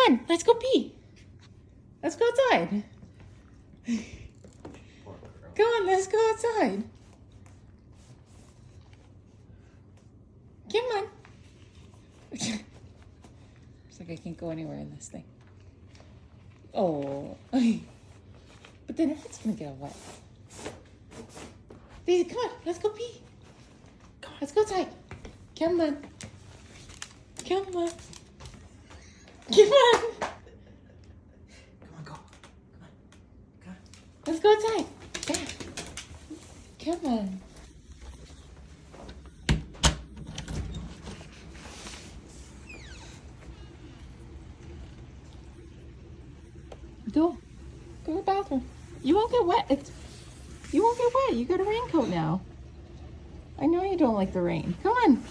on, let's go pee. Let's go outside. Come on, let's go outside. Come on. It's like I can't go anywhere in this thing. Oh. But then it's gonna get wet. Daisy, come on, let's go pee. Come on, let's go outside. Come on. Come on. Come on. Come on, go. Come on. Come on. Let's go outside. Yeah. Come on. Go. Go to the bathroom. You won't get wet. You won't get wet. You got a raincoat now. I know you don't like the rain. Come on.